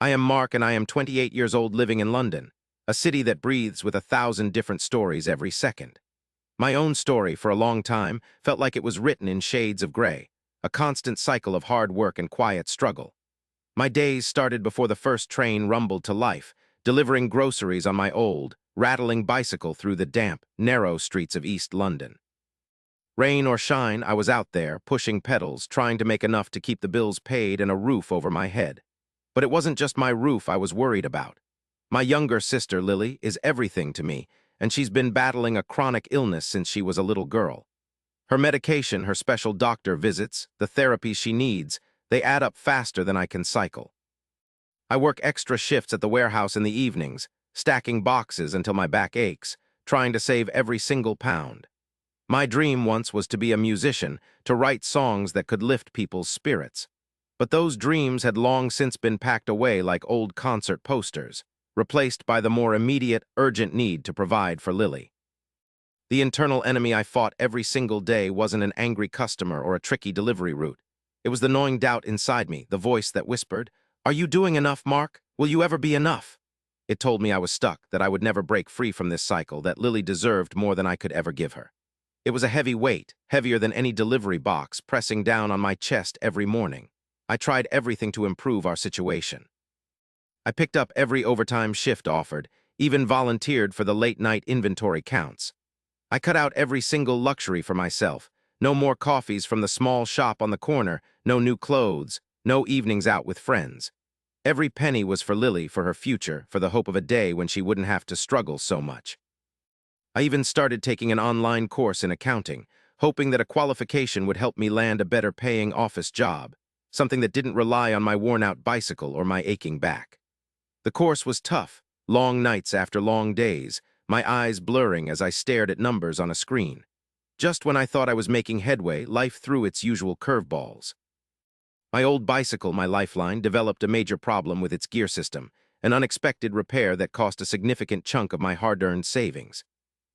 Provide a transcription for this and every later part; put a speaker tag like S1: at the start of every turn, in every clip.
S1: I am Mark and I am 28 years old living in London, a city that breathes with 1,000 different stories every second. My own story, for a long time, felt like it was written in shades of gray, a constant cycle of hard work and quiet struggle. My days started before the first train rumbled to life, delivering groceries on my old, rattling bicycle through the damp, narrow streets of East London. Rain or shine, I was out there, pushing pedals, trying to make enough to keep the bills paid and a roof over my head. But it wasn't just my roof I was worried about. My younger sister, Lily, is everything to me, and she's been battling a chronic illness since she was a little girl. Her medication, her special doctor visits, the therapy she needs, they add up faster than I can cycle. I work extra shifts at the warehouse in the evenings, stacking boxes until my back aches, trying to save every single pound. My dream once was to be a musician, to write songs that could lift people's spirits. But those dreams had long since been packed away like old concert posters, replaced by the more immediate, urgent need to provide for Lily. The internal enemy I fought every single day wasn't an angry customer or a tricky delivery route. It was the gnawing doubt inside me, the voice that whispered, "Are you doing enough, Mark? Will you ever be enough?" It told me I was stuck, that I would never break free from this cycle, that Lily deserved more than I could ever give her. It was a heavy weight, heavier than any delivery box, pressing down on my chest every morning. I tried everything to improve our situation. I picked up every overtime shift offered, even volunteered for the late-night inventory counts. I cut out every single luxury for myself. No more coffees from the small shop on the corner, no new clothes, no evenings out with friends. Every penny was for Lily, for her future, for the hope of a day when she wouldn't have to struggle so much. I even started taking an online course in accounting, hoping that a qualification would help me land a better-paying office job, something that didn't rely on my worn-out bicycle or my aching back. The course was tough, long nights after long days, my eyes blurring as I stared at numbers on a screen. Just when I thought I was making headway, life threw its usual curveballs. My old bicycle, my lifeline, developed a major problem with its gear system, an unexpected repair that cost a significant chunk of my hard-earned savings.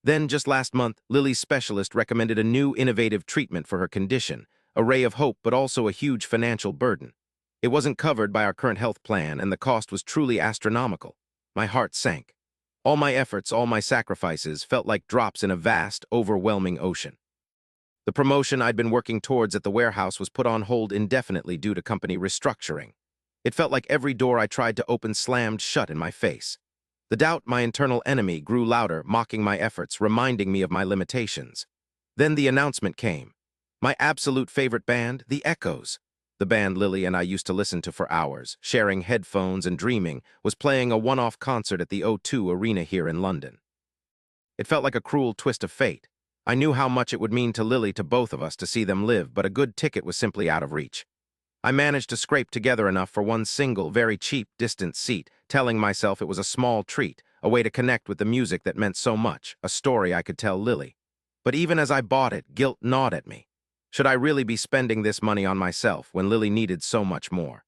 S1: Then, just last month, Lily's specialist recommended a new innovative treatment for her condition, a ray of hope but also a huge financial burden. It wasn't covered by our current health plan, and the cost was truly astronomical. My heart sank. All my efforts, all my sacrifices, felt like drops in a vast, overwhelming ocean. The promotion I'd been working towards at the warehouse was put on hold indefinitely due to company restructuring. It felt like every door I tried to open slammed shut in my face. The doubt, my internal enemy, grew louder, mocking my efforts, reminding me of my limitations. Then the announcement came. My absolute favorite band, The Echoes, the band Lily and I used to listen to for hours, sharing headphones and dreaming, was playing a one-off concert at the O2 Arena here in London. It felt like a cruel twist of fate. I knew how much it would mean to Lily, to both of us, to see them live, but a good ticket was simply out of reach. I managed to scrape together enough for one single, very cheap, distant seat, telling myself it was a small treat, a way to connect with the music that meant so much, a story I could tell Lily. But even as I bought it, guilt gnawed at me. Should I really be spending this money on myself when Lily needed so much more?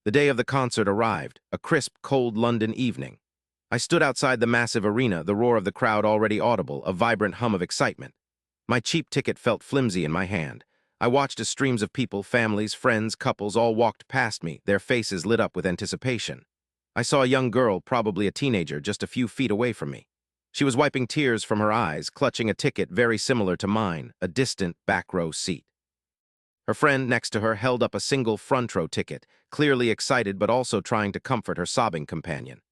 S1: The day of the concert arrived, a crisp, cold London evening. I stood outside the massive arena, the roar of the crowd already audible, a vibrant hum of excitement. My cheap ticket felt flimsy in my hand. I watched as streams of people, families, friends, couples, all walked past me, their faces lit up with anticipation. I saw a young girl, probably a teenager, just a few feet away from me. She was wiping tears from her eyes, clutching a ticket very similar to mine, a distant back-row seat. Her friend next to her held up a single front-row ticket, clearly excited but also trying to comfort her sobbing companion.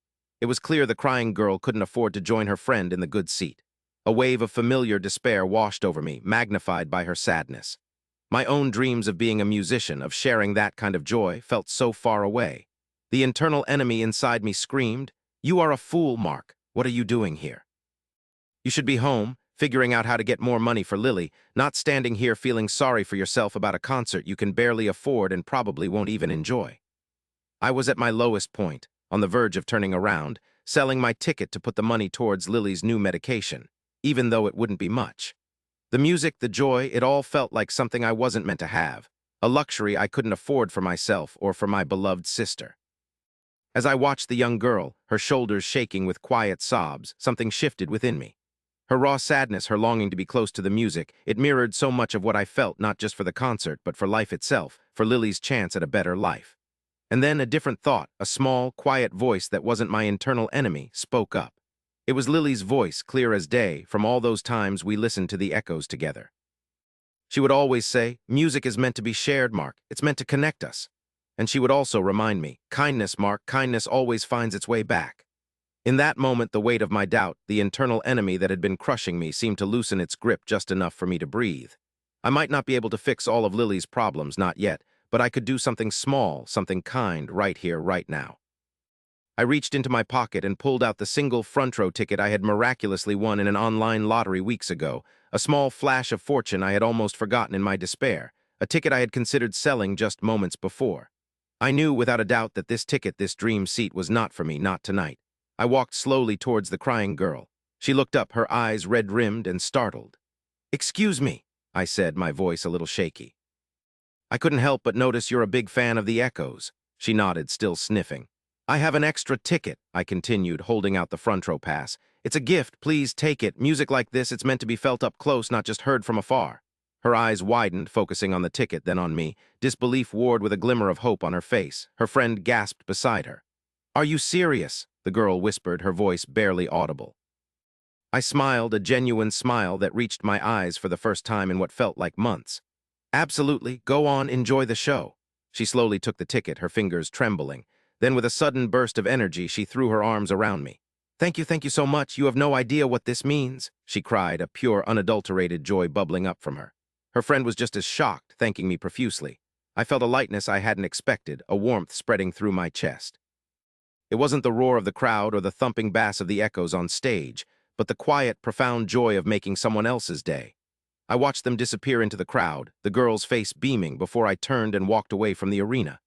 S1: It was clear the crying girl couldn't afford to join her friend in the good seat. A wave of familiar despair washed over me, magnified by her sadness. My own dreams of being a musician, of sharing that kind of joy, felt so far away. The internal enemy inside me screamed, "You are a fool, Mark. What are you doing here? You should be home, figuring out how to get more money for Lily, not standing here feeling sorry for yourself about a concert you can barely afford and probably won't even enjoy." I was at my lowest point, on the verge of turning around, selling my ticket to put the money towards Lily's new medication, even though it wouldn't be much. The music, the joy, it all felt like something I wasn't meant to have, a luxury I couldn't afford for myself or for my beloved sister. As I watched the young girl, her shoulders shaking with quiet sobs, something shifted within me. Her raw sadness, her longing to be close to the music, it mirrored so much of what I felt, not just for the concert, but for life itself, for Lily's chance at a better life. And then a different thought, a small, quiet voice that wasn't my internal enemy, spoke up. It was Lily's voice, clear as day, from all those times we listened to the echoes together. She would always say, "Music is meant to be shared, Mark. It's meant to connect us." And she would also remind me, "Kindness, Mark, kindness always finds its way back." In that moment, the weight of my doubt, the internal enemy that had been crushing me, seemed to loosen its grip just enough for me to breathe. I might not be able to fix all of Lily's problems, not yet, but I could do something small, something kind, right here, right now. I reached into my pocket and pulled out the single front row ticket I had miraculously won in an online lottery weeks ago, a small flash of fortune I had almost forgotten in my despair, a ticket I had considered selling just moments before. I knew without a doubt that this ticket, this dream seat, was not for me, not tonight. I walked slowly towards the crying girl. She looked up, her eyes red-rimmed and startled. "Excuse me," I said, my voice a little shaky. "I couldn't help but notice you're a big fan of the echoes." She nodded, still sniffing. "I have an extra ticket," I continued, holding out the front row pass. "It's a gift, please take it. Music like this, it's meant to be felt up close, not just heard from afar." Her eyes widened, focusing on the ticket, then on me, disbelief warred with a glimmer of hope on her face. Her friend gasped beside her. "Are you serious?" the girl whispered, her voice barely audible. I smiled, a genuine smile that reached my eyes for the first time in what felt like months. "Absolutely, go on, enjoy the show." She slowly took the ticket, her fingers trembling. Then with a sudden burst of energy, she threw her arms around me. Thank you so much. You have no idea what this means," she cried, a pure, unadulterated joy bubbling up from her. Her friend was just as shocked, thanking me profusely. I felt a lightness I hadn't expected, a warmth spreading through my chest. It wasn't the roar of the crowd or the thumping bass of the echoes on stage, but the quiet, profound joy of making someone else's day. I watched them disappear into the crowd, the girl's face beaming, before I turned and walked away from the arena.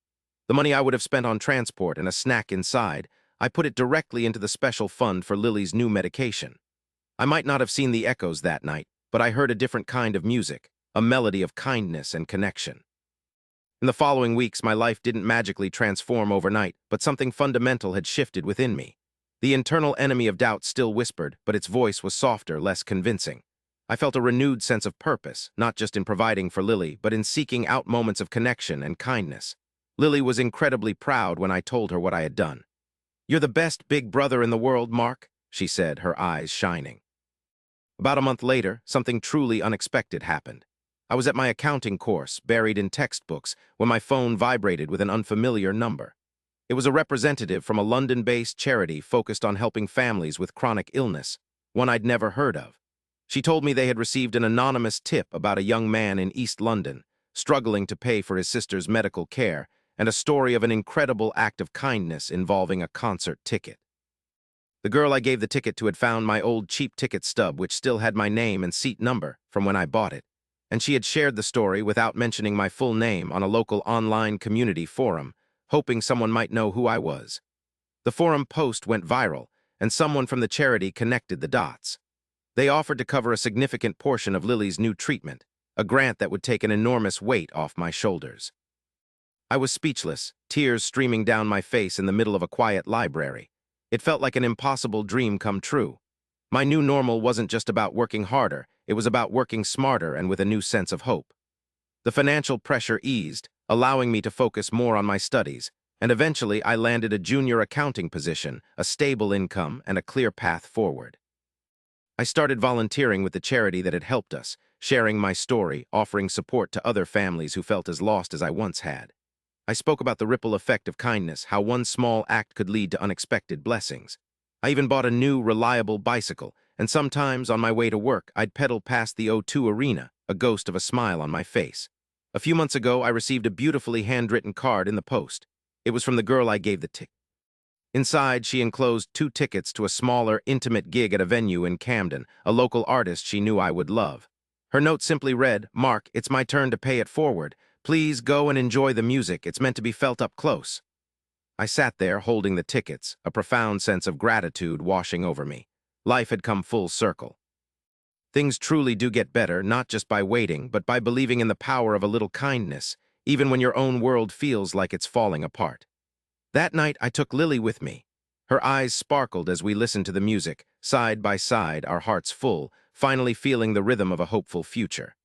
S1: The money I would have spent on transport and a snack inside, I put it directly into the special fund for Lily's new medication. I might not have seen the echoes that night, but I heard a different kind of music, a melody of kindness and connection. In the following weeks, my life didn't magically transform overnight, but something fundamental had shifted within me. The internal enemy of doubt still whispered, but its voice was softer, less convincing. I felt a renewed sense of purpose, not just in providing for Lily, but in seeking out moments of connection and kindness. Lily was incredibly proud when I told her what I had done. "You're the best big brother in the world, Mark," she said, her eyes shining. About a month later, something truly unexpected happened. I was at my accounting course, buried in textbooks, when my phone vibrated with an unfamiliar number. It was a representative from a London-based charity focused on helping families with chronic illness, one I'd never heard of. She told me they had received an anonymous tip about a young man in East London, struggling to pay for his sister's medical care, and a story of an incredible act of kindness involving a concert ticket. The girl I gave the ticket to had found my old cheap ticket stub, which still had my name and seat number from when I bought it, and she had shared the story without mentioning my full name on a local online community forum, hoping someone might know who I was. The forum post went viral, and someone from the charity connected the dots. They offered to cover a significant portion of Lily's new treatment, a grant that would take an enormous weight off my shoulders. I was speechless, tears streaming down my face in the middle of a quiet library. It felt like an impossible dream come true. My new normal wasn't just about working harder, it was about working smarter and with a new sense of hope. The financial pressure eased, allowing me to focus more on my studies, and eventually I landed a junior accounting position, a stable income, and a clear path forward. I started volunteering with the charity that had helped us, sharing my story, offering support to other families who felt as lost as I once had. I spoke about the ripple effect of kindness, how one small act could lead to unexpected blessings. I even bought a new, reliable bicycle, and sometimes on my way to work, I'd pedal past the O2 Arena, a ghost of a smile on my face. A few months ago, I received a beautifully handwritten card in the post. It was from the girl I gave the ticket. Inside, she enclosed 2 tickets to a smaller, intimate gig at a venue in Camden, a local artist she knew I would love. Her note simply read, "Mark, it's my turn to pay it forward. Please go and enjoy the music. It's meant to be felt up close." I sat there holding the tickets, a profound sense of gratitude washing over me. Life had come full circle. Things truly do get better, not just by waiting, but by believing in the power of a little kindness, even when your own world feels like it's falling apart. That night, I took Lily with me. Her eyes sparkled as we listened to the music, side by side, our hearts full, finally feeling the rhythm of a hopeful future.